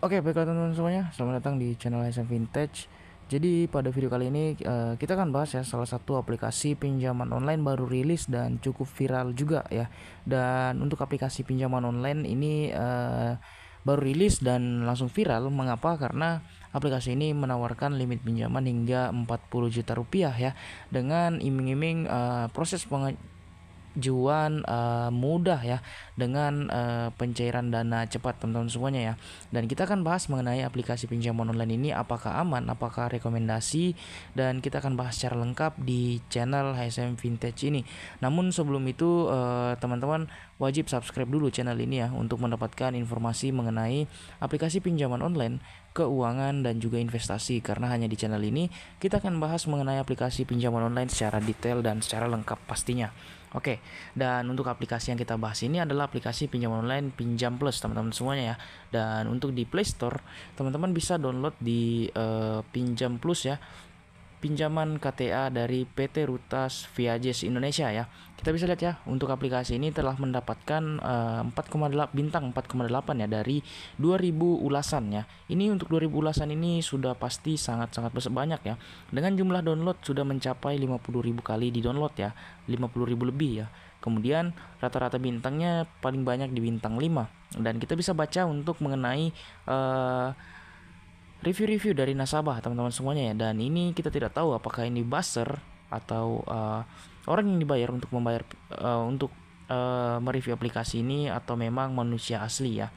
Oke, baiklah teman-teman semuanya, selamat datang di channel SM Vintage. Jadi pada video kali ini kita akan bahas ya salah satu aplikasi pinjaman online baru rilis dan cukup viral juga ya. Dan untuk aplikasi pinjaman online ini baru rilis dan langsung viral. Mengapa? Karena aplikasi ini menawarkan limit pinjaman hingga 40 juta rupiah ya, dengan iming-iming proses juan mudah ya, dengan pencairan dana cepat teman-teman semuanya ya. Dan kita akan bahas mengenai aplikasi pinjaman online ini, apakah aman, apakah rekomendasi, dan kita akan bahas secara lengkap di channel HSM Vintage ini. Namun sebelum itu teman-teman wajib subscribe dulu channel ini ya, untuk mendapatkan informasi mengenai aplikasi pinjaman online, keuangan, dan juga investasi. Karena hanya di channel ini kita akan bahas mengenai aplikasi pinjaman online secara detail dan secara lengkap pastinya. Oke, dan untuk aplikasi yang kita bahas ini adalah aplikasi pinjaman online Pinjam Plus teman-teman semuanya ya. Dan untuk di Play Store teman-teman bisa download di Pinjam Plus ya, pinjaman KTA dari PT Rutas Viajes Indonesia ya. Kita bisa lihat ya, untuk aplikasi ini telah mendapatkan 4,8 bintang 4,8 ya dari 2000 ulasan ya. Ini untuk 2000 ulasan ini sudah pasti sangat-sangat banyak ya. Dengan jumlah download sudah mencapai 50.000 kali di download ya, 50.000 lebih ya. Kemudian rata-rata bintangnya paling banyak di bintang 5. Dan kita bisa baca untuk mengenai review-review dari nasabah teman-teman semuanya ya. Dan ini kita tidak tahu apakah ini buzzer atau orang yang dibayar untuk membayar mereview aplikasi ini, atau memang manusia asli ya.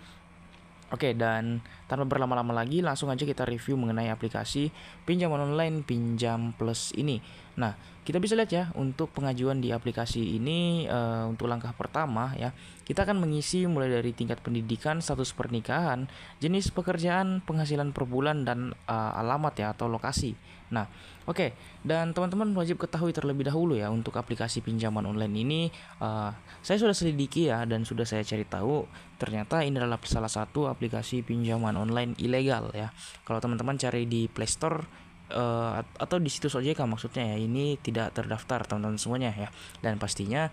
Oke, dan tanpa berlama-lama lagi langsung aja kita review mengenai aplikasi pinjaman online Pinjam Plus ini. Nah, kita bisa lihat ya, untuk pengajuan di aplikasi ini untuk langkah pertama ya, kita akan mengisi mulai dari tingkat pendidikan, status pernikahan, jenis pekerjaan, penghasilan per bulan, dan alamat ya atau lokasi. Nah, oke, dan teman-teman wajib ketahui terlebih dahulu ya, untuk aplikasi pinjaman online ini saya sudah selidiki ya, dan sudah saya cari tahu, ternyata ini adalah salah satu aplikasi pinjaman online ilegal ya. Kalau teman-teman cari di Play Store atau di situs OJK maksudnya ya, ini tidak terdaftar teman-teman semuanya ya. Dan pastinya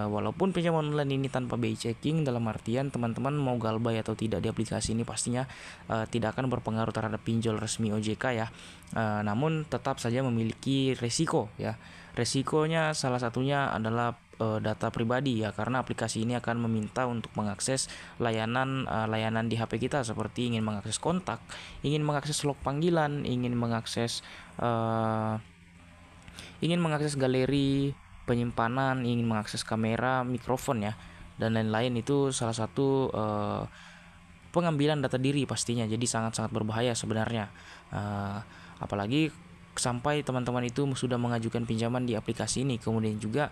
walaupun pinjaman online ini tanpa BI checking, dalam artian teman-teman mau galbay atau tidak di aplikasi ini pastinya tidak akan berpengaruh terhadap pinjol resmi OJK ya. Namun tetap saja memiliki resiko ya. Resikonya salah satunya adalah data pribadi ya, karena aplikasi ini akan meminta untuk mengakses layanan di HP kita, seperti ingin mengakses kontak, ingin mengakses log panggilan, ingin mengakses galeri penyimpanan, ingin mengakses kamera, mikrofon ya, dan lain-lain. Itu salah satu pengambilan data diri pastinya, jadi sangat-sangat berbahaya sebenarnya. Apalagi sampai teman-teman itu sudah mengajukan pinjaman di aplikasi ini. Kemudian juga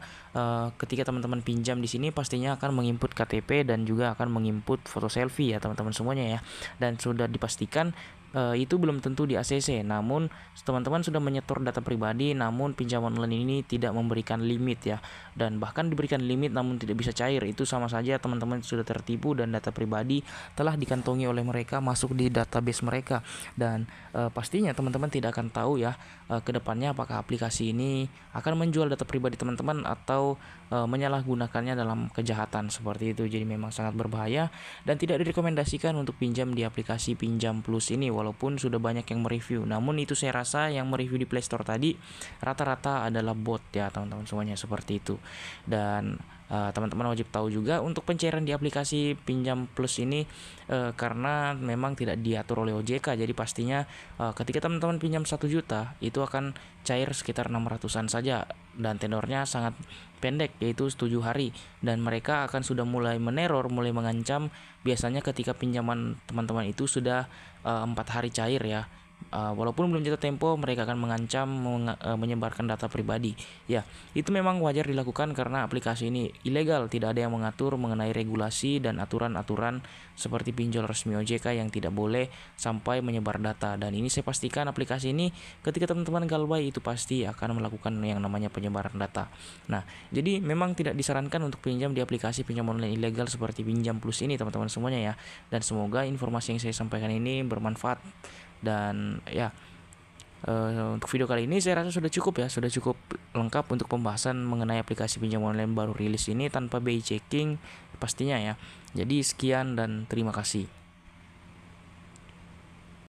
ketika teman-teman pinjam di sini pastinya akan menginput KTP dan juga akan menginput foto selfie ya teman-teman semuanya ya. Dan sudah dipastikan itu belum tentu di ACC, namun teman-teman sudah menyetor data pribadi, namun pinjaman online ini tidak memberikan limit ya, dan bahkan diberikan limit namun tidak bisa cair. Itu sama saja teman-teman sudah tertipu, dan data pribadi telah dikantongi oleh mereka masuk di database mereka. Dan pastinya teman-teman tidak akan tahu ya kedepannya apakah aplikasi ini akan menjual data pribadi teman-teman atau menyalahgunakannya dalam kejahatan seperti itu. Jadi memang sangat berbahaya dan tidak direkomendasikan untuk pinjam di aplikasi Pinjam Plus ini, walaupun sudah banyak yang mereview. Namun itu saya rasa yang mereview di Play Store tadi rata-rata adalah bot ya teman-teman semuanya, seperti itu. Dan teman-teman wajib tahu juga untuk pencairan di aplikasi Pinjam Plus ini karena memang tidak diatur oleh OJK. Jadi pastinya ketika teman-teman pinjam 1 juta itu akan cair sekitar 600-an saja, dan tenornya sangat pendek, yaitu 7 hari. Dan mereka akan sudah mulai meneror, mulai mengancam biasanya ketika pinjaman teman-teman itu sudah 4 hari cair ya. Walaupun belum jatuh tempo, mereka akan mengancam menyebarkan data pribadi ya. Itu memang wajar dilakukan karena aplikasi ini ilegal, tidak ada yang mengatur mengenai regulasi dan aturan-aturan seperti pinjol resmi OJK yang tidak boleh sampai menyebar data. Dan ini saya pastikan aplikasi ini ketika teman-teman galbay itu pasti akan melakukan yang namanya penyebaran data. Nah, jadi memang tidak disarankan untuk pinjam di aplikasi pinjaman online ilegal seperti Pinjam Plus ini teman-teman semuanya ya. Dan semoga informasi yang saya sampaikan ini bermanfaat. Dan ya, untuk video kali ini saya rasa sudah cukup ya, sudah cukup lengkap untuk pembahasan mengenai aplikasi pinjaman online baru rilis ini tanpa BI checking pastinya ya. Jadi sekian dan terima kasih.